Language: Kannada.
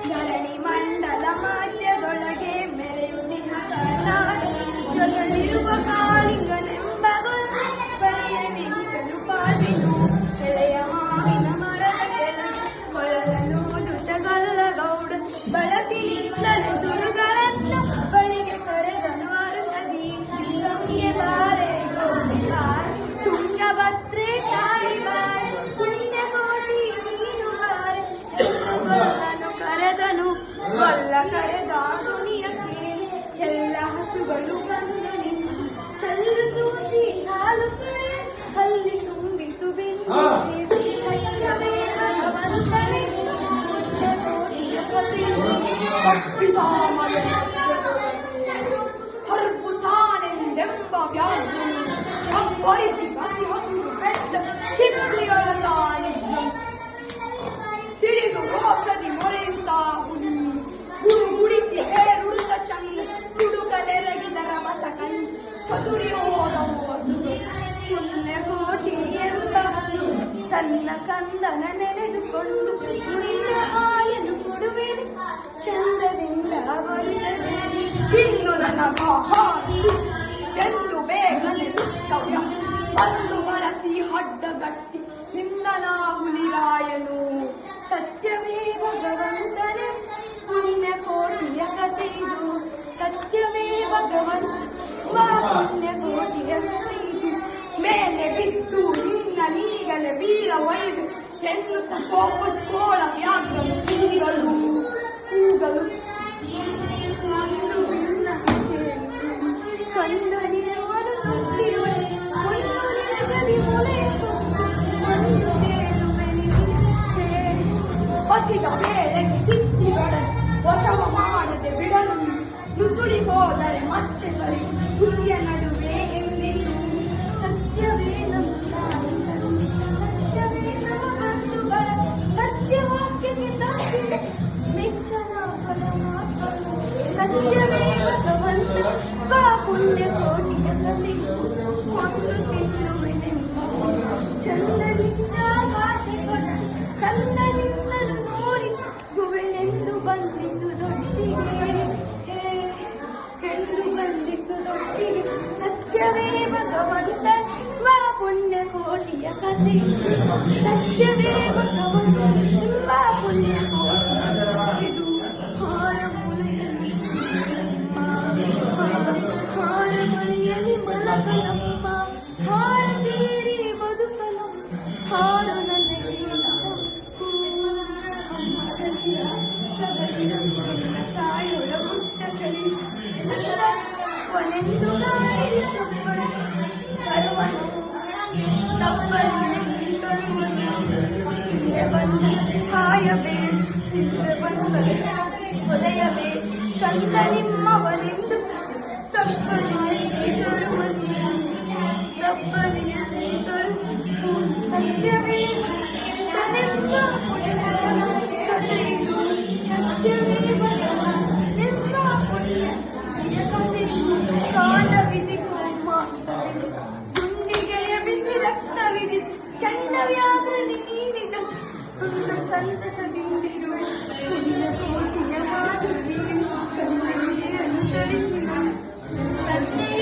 ಧರಣಿ ಮಂಡಲ ಮಧ್ಯದೊಳಗೆ ಮೆರೆಯುತ್ತಿಹ ಕರ್ನಾಟಕ ಜೊತೆಲಿರುವ ಕಾಳಿಂಗನೆಂಬ ಬರೆಯ ನಿಂತಲು ಪಾಟಿನು ಎಳೆಯ ಮಾವಿನ ಮರದ ಕೆಳಗೆ ಕೊಳಲನು ದುತಗಲ್ಲ ಗೌಡ ಬಳಸಿ ನಿಲ್ಲಲು ದುರುಗಳನ್ನು ಬಳಿಗೆ ಕರೆದನು ಅರುಷದಿ ಗಂಗೆ ಬಾರೆ ಗೌರಿ ಬಾರೆ ತುಂಗಭದ್ರೆ ತಾಯಿ ಬಾರೆ ಪುಣ್ಯಕೋಟಿ ನೀನು ಬಾರೆ ಕೊಲ್ಲನು ಕರೆದನು ಕೊಲ್ಲ ಕರೆದ ಧ್ವನಿಯ ಕೇಳಿ ಎಲ್ಲ ಹಸುಗಳು ಬಂದು ನಿಂತು ಚಲ್ಲು ಸೂಚಿ ಹಾಲು ಅಲ್ಲಿ ತುಂಬಿತು ಬಿಂದು ಸತ್ಯವೇ ಭಗವಂತನೇ ಹರ್ಬುತಾನೆಂದೆಂಬ ವ್ಯಾಘ್ರನು ಒರಿಸಿ ಹಸಿ ಹಸಿರು ಬೆಟ್ಟ ಕಿಪ್ಲಿಯೊಳಗಾನಿದ್ದ ಸಿಡಿದು ರೋಷದಿ ಮೊರೆಯುತ್ತಾ ಹುಲಿ ಗುಡಿಸಿ ಹೇರುಳ್ಳ ಚಂಗ ತುಡುಕಲೆರಗಿದ ರಭಸ ಕಂಡು ಚದುರಿ ಹೋದವು ಹಸುರು ಪುಣ್ಯಕೋಟಿ ಎಂಬ ಹಸು ತನ್ನ ಕಂದನ ನೆನೆದುಕೊಂಡು ಮುರಿದ ಹಾಯನ್ನು ಕೊಡುವೆನು ಚಂದದಿಂದ ಬರುತ್ತದೆ ಇನ್ನು ನನ್ನ ಮಹಾನಿ ಎಂದು ಬೇಗನೆ ದುಷ್ಟವ್ಯ ಬಂದು ಬಳಸಿ ಹಡ್ಡಗಟ್ಟಿ ನಿಂದನ ಹುಲಿರಾಯನು ಸತ್ಯವೇ ಭಗವಂತನೇ ಪುಣ್ಯಕೋಟಿಯ ಕಥೆಯಿದು ಸತ್ಯವೇ ಭಗವಂತ ಪುಣ್ಯಕೋಟಿಯ ಕಥೆಯಿದು ಮೇಲೆ ಬಿದ್ದು ನಿನ್ನ ನೀಗಲೆ ಬೀಳ ಒಯ್ದು ಎನ್ನುತ್ತ ಕೋಳ ವ್ಯಾಘ್ರವು ಕೂಗಲು ಕಂದನಿರುವನು ತುತ್ತಿರುವೆ ಒಂದು ನಿಮಿಷದಿ ಮೊಲೆಯಿತು ಒಂದು ಸೇರುವೆ ಹಸಿದ ವೇಳೆಗೆ ಸಿಕ್ಕಿದೊಡನೆ ವಶವ ಮಾಡದೆ ಬಿಡಲು ನುಸುಳಿ ಹೋದರೆ ಮತ್ತೆ ಬರಿ ಖುಷಿಯ ನಡುವೆ ಎಂದಿತು ಸತ್ಯವೇ ನಮ್ಮ ಸತ್ಯವೇ ನಮ್ಮ ಬಂಧುಗಳ ಸತ್ಯವಾಕ್ಯಕ್ಕೆ ತಾಕಿದೆ ಮೆಚ್ಚನ ಪರಮಾತ್ಮನು ಸತ್ಯವೇ ಭಗವಂತ ಬಾ ಪುಣ್ಯಕೋಟಿಯ ಕಥೆಯು ಒಂದು ತಿನ್ನುವೆನೆಂಬ ಚಂದನಿಂದ ಆಸೆ ಕೊಟ್ಟ ಕಂದನಿಂದನು ನೋಡಿ ಗುವೆನೆಂದು ಬಂದಿತು ದೊಡ್ಡಿಗೆ ಎಂದು ಬಂದಿತು ದೊಡ್ಡಿಗೆ ಸತ್ಯವೇ ಭಗವಂತ ಬಾ ಪುಣ್ಯಕೋಟಿಯ ಕಥೆ ಸತ್ಯವೇ ಭಗವಂತ ಬಾ ಪುಣ್ಯಕೋಟಿ ಇದು ಹಾರ ಮಳೆಯಲ್ಲಿ ಮಲಗಲಮ್ಮ ಹಾರ ಸೇರಿ ಬದುಕಲಮ್ಮ ಹಾರ ನನಗೆ ತಾಯೊಳ ಮುಟ್ಟ ಕಲಿ ಕೊನೆಂದು ಕರುವನು ತಪ್ಪಲಿ ಬಂದ ಕಾಯಬೇಕು ಹಿಂದೆ ಬಂದರೆ ಉದಯವೇ ಕಂದ ನಿಮ್ಮವನೆಂದು ತಪ್ಪಲಿಯಲ್ಲಿ ತಪ್ಪಲಿಯಲ್ಲಿ ಸತ್ಯವೇ ತನೆಂಬ ಕಥೆಯು ಸತ್ಯವೇ ಬರನೆಂಬ ಪುಣ್ಯ ಕಥೆಯು ಕಾಂಡವಿದಿಗೂ ಮಾತವಿದು ಗುಂಡಿಗೆಯ ಬಿಸಿ ರಕ್ತವಿದಿ ಚಂಡ ವ್ಯಾಘ್ರನಿ ನೀಡಿದ ಒಂದು ಸಂತಸದಿಂದಿರು ಪುಣ್ಯಕೋಟಿಯ ಮಾತುಗೆ ಕಣ್ಣಲ್ಲಿ ಅನುಕರಿಸಿದ ತಂದೆ